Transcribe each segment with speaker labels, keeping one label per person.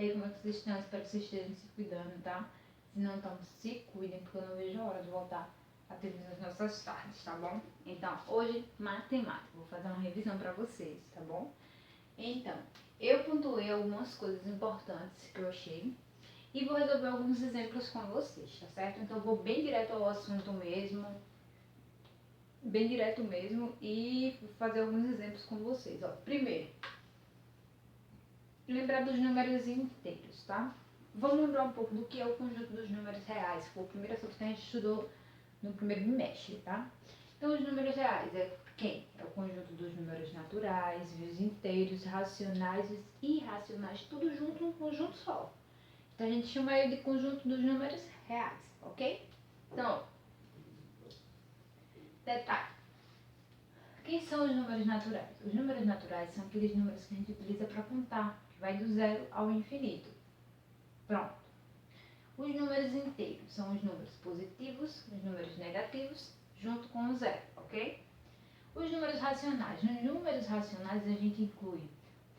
Speaker 1: aí, como é que vocês estão? Espero que vocês estejam se cuidando, tá? Se não, então se cuidem, porque eu não vejo a hora de voltar a ter as nossas tardes, tá bom? Então, hoje, matemática. Vou fazer uma revisão pra vocês, tá bom? Então, eu pontuei algumas coisas importantes que eu achei e vou resolver alguns exemplos com vocês, tá certo? Então, eu vou bem direto ao assunto mesmo, e vou fazer alguns exemplos com vocês. Ó, primeiro, lembrar dos números inteiros, tá? Vamos lembrar um pouco do que é o conjunto dos números reais, que foi o primeiro assunto que a gente estudou no primeiro bimestre, tá? Então, os números reais é quem? É o conjunto dos números naturais, os inteiros, racionais e irracionais, tudo junto num conjunto só. Então, a gente chama ele de conjunto dos números reais, ok? Então, detalhe. Quem são os números naturais? Os números naturais são aqueles números que a gente utiliza para contar, que vai do zero ao infinito. Pronto. Os números inteiros são os números positivos, os números negativos, junto com o zero, ok? Os números racionais. Nos números racionais a gente inclui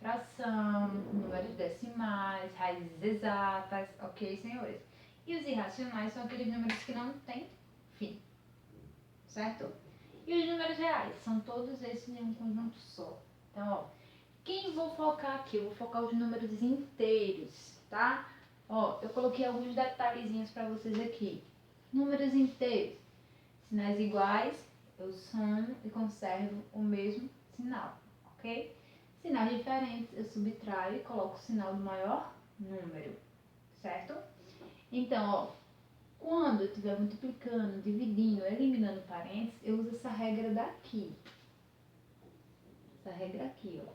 Speaker 1: fração, números decimais, raízes exatas, ok, senhores? E os irracionais são aqueles números que não têm fim, certo? E os números reais são todos esses em um conjunto só. Então, ó, quem vou focar aqui? Eu vou focar os números inteiros, tá? Ó, eu coloquei alguns detalhezinhos para vocês aqui. Números inteiros, sinais iguais, eu somo e conservo o mesmo sinal, ok? Sinais diferentes, eu subtraio e coloco o sinal do maior número, certo? Então, ó, quando eu estiver multiplicando, dividindo, eliminando parênteses, eu uso essa regra daqui. Essa regra aqui, ó.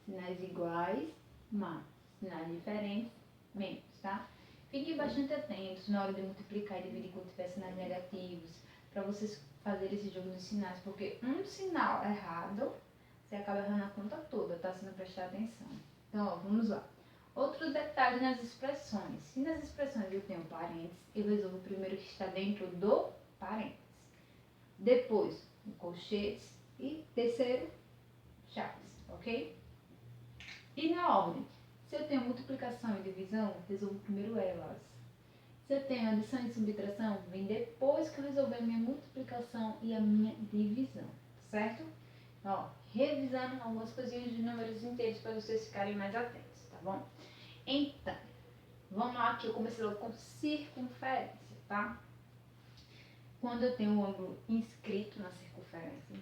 Speaker 1: Sinais iguais, mais. Sinais diferentes, menos, tá? Fiquem bastante atentos na hora de multiplicar e dividir quando tiver sinais negativos, para vocês fazerem esse jogo de sinais, porque um sinal errado, você acaba errando a conta toda, tá? Se não prestar atenção. Então, ó, vamos lá. Outro detalhe nas expressões. Se nas expressões eu tenho parênteses, eu resolvo o primeiro que está dentro do parênteses. Depois, o colchetes e terceiro, chaves, ok? E na ordem, se eu tenho multiplicação e divisão, resolvo primeiro elas. Se eu tenho adição e subtração, vem depois que eu resolver a minha multiplicação e a minha divisão, certo? Ó, revisando algumas coisinhas de números inteiros para vocês ficarem mais atentos, tá bom? Então, vamos lá que eu comecei logo com circunferência, tá? Quando eu tenho o ângulo inscrito na circunferência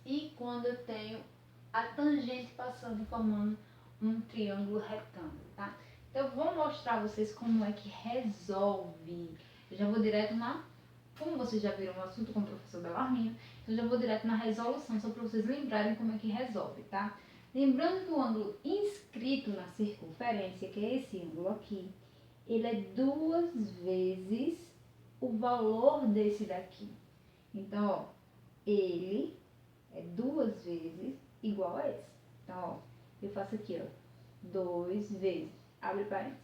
Speaker 1: e quando eu tenho a tangente passando e formando um triângulo retângulo, tá? Então, eu vou mostrar a vocês como é que resolve. Eu já vou direto na... Como vocês já viram o assunto com o professor Belarmino, eu já vou direto na resolução, só para vocês lembrarem como é que resolve, tá? Lembrando que o ângulo inscrito na circunferência, que é esse ângulo aqui, ele é 2 vezes o valor desse daqui. Então, ó, ele é 2 vezes igual a esse. Então, ó, eu faço aqui, ó, 2 vezes, abre parênteses,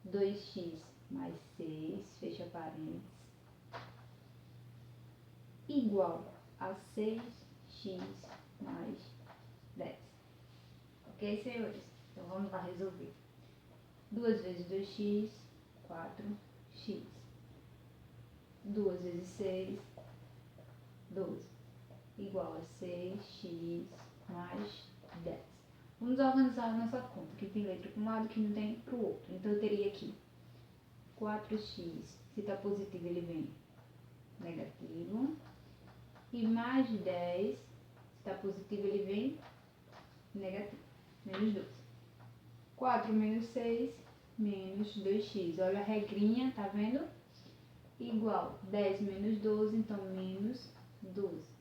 Speaker 1: 2x mais 6, fecha parênteses, igual a 6x mais 10. Ok, senhores? Então, vamos lá resolver. 2 vezes 2x, 4x. 2 vezes 6, 12. Igual a 6x mais 10. Vamos organizar a nossa conta, que tem letra para um lado que não tem para o outro. Então, eu teria aqui 4x, se está positivo ele vem negativo, e mais 10, se está positivo ele vem negativo, menos 12. 4 menos 6, menos 2x. Olha a regrinha, tá vendo? Igual 10 menos 12, então menos 12.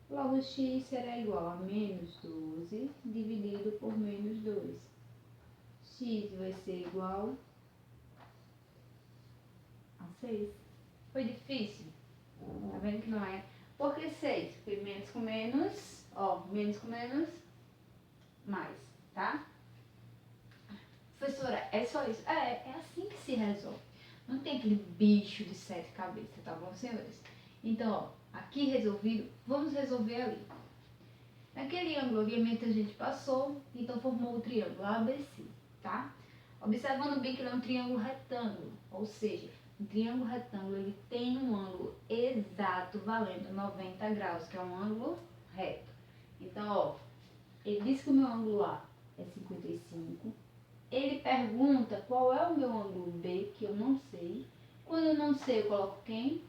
Speaker 1: Logo, x será igual a menos 12 dividido por menos 2. X vai ser igual a 6. Foi difícil? Tá vendo que não é? Por que 6? Porque menos com menos, ó, menos com menos, mais, tá? Professora, é só isso? É assim que se resolve. Não tem aquele bicho de 7 cabeças, tá bom, senhores? Então, ó, aqui resolvido, vamos resolver ali. Naquele ângulo, obviamente, a gente passou, então formou o triângulo ABC. tá? Observando bem que ele é um triângulo retângulo, ou seja, um triângulo retângulo ele tem um ângulo exato valendo 90 graus, que é um ângulo reto. Então, ó, ele diz que o meu ângulo A é 55. Ele pergunta qual é o meu ângulo B, que eu não sei. Quando eu não sei, eu coloco quem?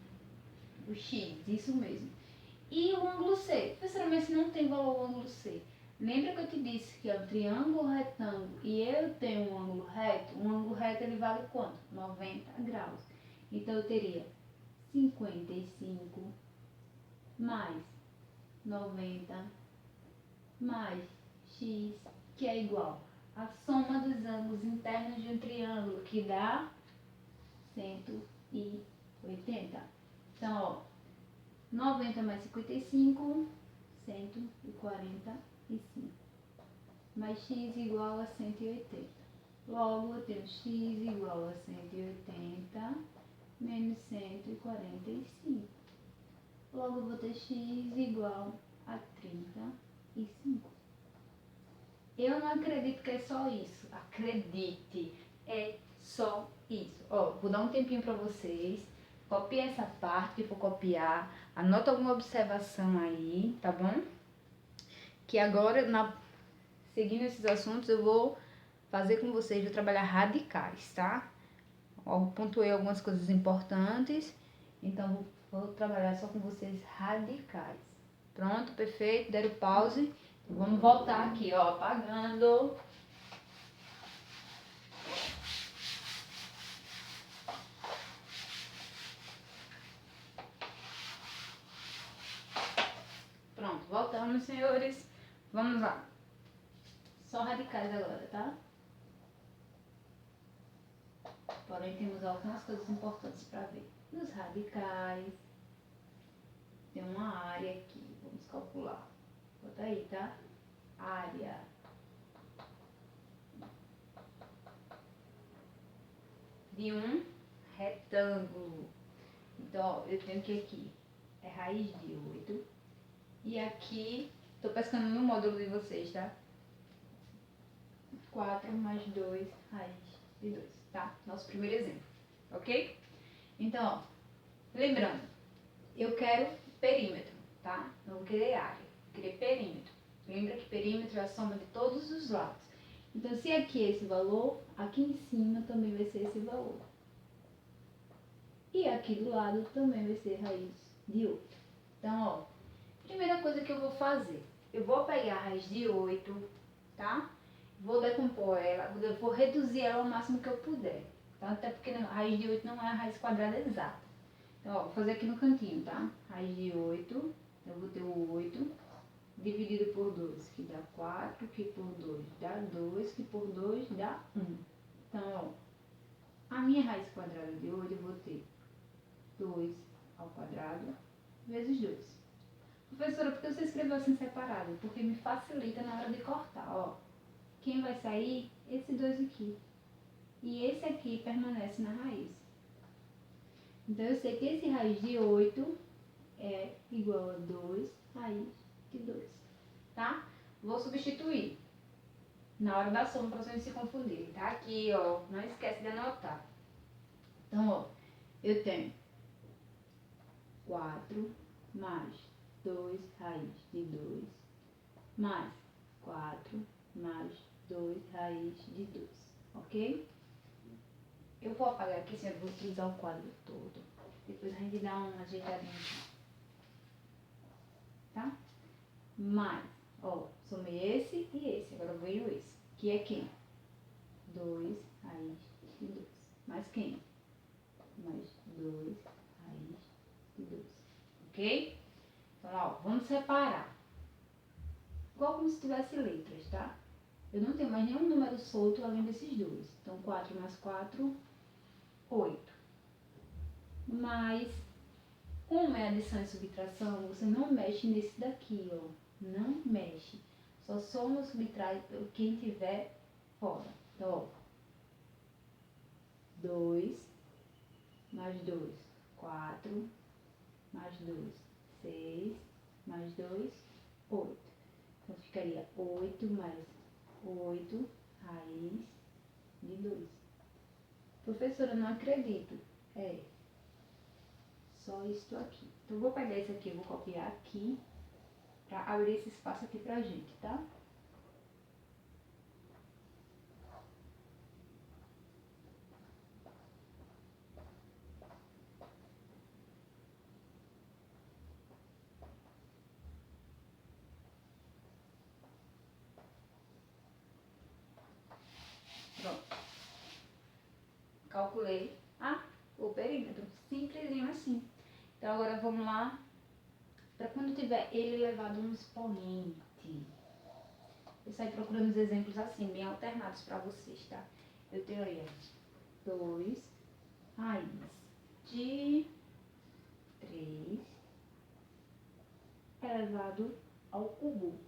Speaker 1: O X, isso mesmo. E o ângulo C? Professora, mas se não tem valor o ângulo C? Lembra que eu te disse que é um triângulo retângulo e eu tenho um ângulo reto? Um ângulo reto ele vale quanto? 90 graus. Então eu teria 55 mais 90 mais x, que é igual à soma dos ângulos internos de um triângulo, que dá 180. Então, ó, 90 mais 55, 145. Mais x igual a 180. Logo, eu tenho x igual a 180 menos 145. Logo, eu vou ter x igual a 35. Eu não acredito que é só isso. Acredite, é só isso. Ó, vou dar um tempinho para vocês. Copie essa parte que for copiar. Anota alguma observação aí, tá bom? Que agora, seguindo esses assuntos, eu vou fazer com vocês, vou trabalhar radicais, tá? Ó, pontuei algumas coisas importantes, então vou trabalhar só com vocês radicais. Pronto, perfeito, deram pause. Vamos voltar aqui, ó, apagando. Pronto, voltamos, senhores. Vamos lá. Só radicais agora, tá? Porém, temos algumas coisas importantes para ver. Nos radicais, tem uma área aqui, vamos calcular. Bota aí, tá? Área de um retângulo. Então, ó, eu tenho que aqui é raiz de 8. E aqui, tô pescando no módulo de vocês, tá? 4 mais 2 raiz de 2, tá? Nosso primeiro exemplo, ok? Então, ó, lembrando, eu quero perímetro, tá? Não vou querer área, vou querer perímetro. Lembra que perímetro é a soma de todos os lados. Então, se aqui é esse valor, aqui em cima também vai ser esse valor. E aqui do lado também vai ser raiz de 8. Então, ó, primeira coisa que eu vou fazer, eu vou pegar a raiz de 8, tá? Vou decompor ela, vou reduzir ela ao máximo que eu puder. Tá? Até porque a raiz de 8 não é a raiz quadrada exata. Então, ó, vou fazer aqui no cantinho, tá? Raiz de 8, eu vou ter o 8 dividido por 2, que dá 4, que por 2 dá 2, que por 2 dá 1. Então, ó, a minha raiz quadrada de 8 eu vou ter 2 ao quadrado vezes 2. Professora, por que você escreveu assim separado? Porque me facilita na hora de cortar, ó. Quem vai sair? Esse 2 aqui. E esse aqui permanece na raiz. Então, eu sei que esse raiz de 8 é igual a 2 raiz de 2, tá? Vou substituir na hora da soma para vocês não se confundirem, tá? Aqui, ó, não esquece de anotar. Então, ó, eu tenho 4 mais 2 raiz de 2 mais 4 mais 2 raiz de 2, ok? Eu vou apagar aqui, senhor, vou utilizar o quadro todo. Depois a gente dá uma ajeitadinha aqui. Tá? Mais, ó, somei esse e esse, agora veio esse. Que é quem? 2 raiz de 2. Mais quem? Mais 2 raiz de 2. Ok? Então, ó, vamos separar. Igual como se tivesse letras, tá? Eu não tenho mais nenhum número solto além desses dois. Então, 4 mais 4, 8. Mas, como é adição e subtração, você não mexe nesse daqui, ó. Não mexe. Só soma ou subtrai quem tiver fora. Então, ó. 2 mais 2, 4. Mais 2, 6. Mais 2, 8. Então, ficaria 8 mais 8 raiz 2. Professora, não acredito. É só isso aqui. Então, eu vou pegar esse aqui, eu vou copiar aqui, para abrir esse espaço aqui pra gente, tá? Pronto. Calculei o perímetro. Simplesinho assim. Então, agora vamos lá para quando tiver ele elevado a um expoente. Eu saio procurando os exemplos assim, bem alternados para vocês, tá? Eu tenho aí 2 raiz de 3 elevado ao cubo.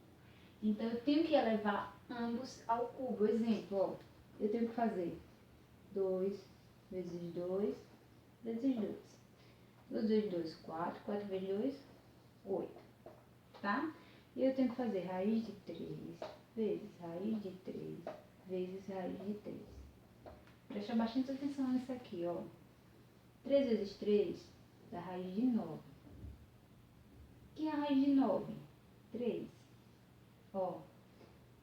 Speaker 1: Então, eu tenho que elevar ambos ao cubo. Exemplo, ó, eu tenho que fazer 2 vezes 2 vezes 2. 2 vezes 2, 4. 4 vezes 2, 8. Tá? E eu tenho que fazer raiz de 3 vezes raiz de 3 vezes raiz de 3. Presta bastante atenção nisso aqui, ó. 3 vezes 3 dá raiz de 9. Que é a raiz de 9? 3. Ó,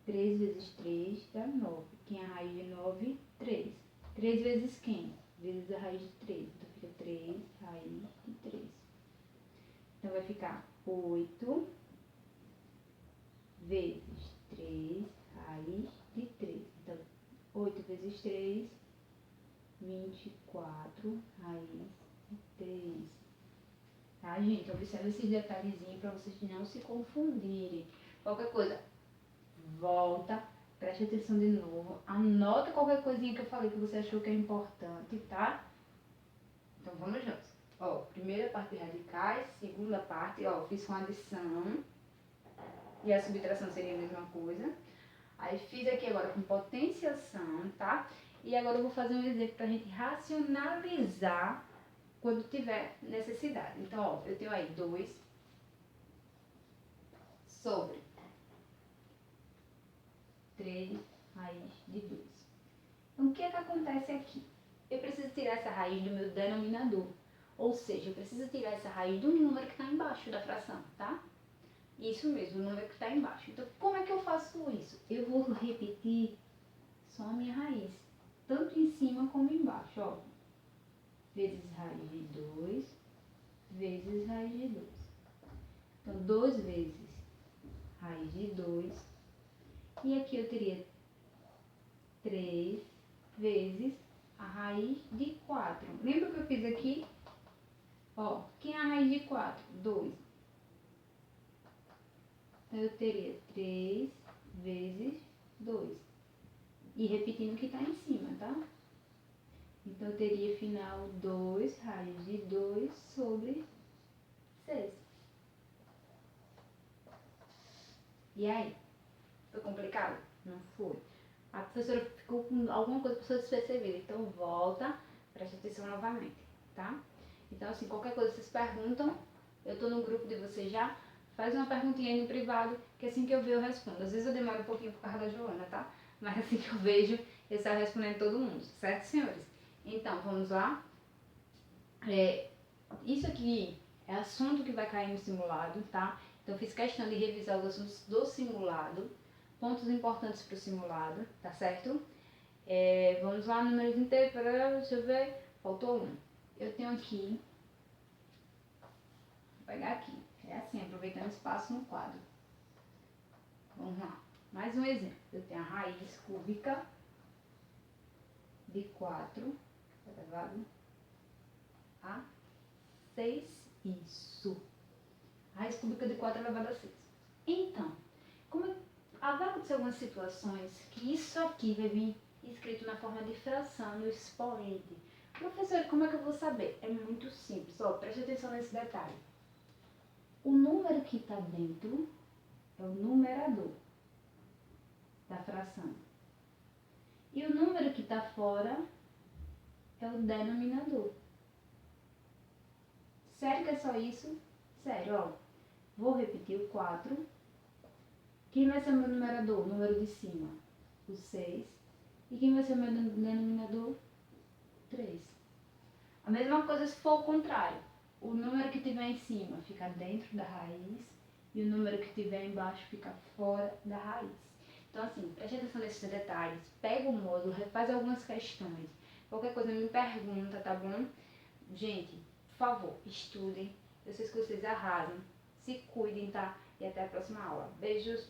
Speaker 1: 3 vezes 3 dá 9. Quem é a raiz de 9? 3. 3 vezes quem? Vezes a raiz de 3. Então fica 3 raiz de 3. Então vai ficar 8 vezes 3 raiz de 3. Então, 8 vezes 3, 24 raiz de 3. Tá, gente? Observa esses detalhezinhos para vocês não se confundirem. Qualquer coisa, volta, preste atenção de novo, anota qualquer coisinha que eu falei que você achou que é importante, tá? Então, vamos juntos. Ó, primeira parte de radicais, segunda parte, ó, fiz com adição. E a subtração seria a mesma coisa. Aí fiz aqui agora com potenciação, tá? E agora eu vou fazer um exemplo pra gente racionalizar quando tiver necessidade. Então, ó, eu tenho aí 2 sobre 3 raiz de 2. Então, o que é que acontece aqui? Eu preciso tirar essa raiz do meu denominador. Ou seja, eu preciso tirar essa raiz do número que está embaixo da fração, tá? Isso mesmo, o número que está embaixo. Então, como é que eu faço isso? Eu vou repetir só a minha raiz, tanto em cima como embaixo, ó. Vezes raiz de 2, vezes raiz de 2. Então, 2 vezes raiz de 2. E aqui eu teria 3 vezes a raiz de 4. Lembra que eu fiz aqui? Ó, quem é a raiz de 4? 2. Então, eu teria 3 vezes 2. E repetindo o que está em cima, tá? Então, eu teria final 2 raiz de 2 sobre 6. E aí? Foi complicado? Não foi. A professora ficou com alguma coisa para vocês perceberem. Então, volta, preste atenção novamente, tá? Então, assim, qualquer coisa vocês perguntam. Eu tô no grupo de vocês já. Faz uma perguntinha aí no privado, que assim que eu ver eu respondo. Às vezes eu demoro um pouquinho por causa da Joana, tá? Mas assim que eu vejo, eu saio respondendo todo mundo, certo, senhores? Então, vamos lá. Isso aqui é assunto que vai cair no simulado, tá? Então, fiz questão de revisar os assuntos do simulado, pontos importantes para o simulado, tá certo? Vamos lá, números inteiros, deixa eu ver, faltou um. Eu tenho aqui, vou pegar aqui, é assim, aproveitando espaço no quadro. Vamos lá, mais um exemplo. Eu tenho a raiz cúbica de 4 elevado a 6, isso. Raiz cúbica de 4 elevado a 6. Então, como vai acontecer algumas situações que isso aqui vai vir escrito na forma de fração, no expoente. Professor, como é que eu vou saber? É muito simples, ó, preste atenção nesse detalhe. O número que está dentro é o numerador da fração. E o número que está fora é o denominador. Sério que é só isso? Sério, ó. Vou repetir o 4. Quem vai ser o meu numerador? O número de cima. O 6. E quem vai ser o meu denominador? 3. A mesma coisa se for o contrário. O número que tiver em cima fica dentro da raiz e o número que tiver embaixo fica fora da raiz. Então, assim, preste atenção nesses detalhes. Pega o módulo, refaz algumas questões. Qualquer coisa me pergunta, tá bom? Gente, por favor, estudem. Eu sei que vocês arrasam. Se cuidem, tá? E até a próxima aula. Beijos.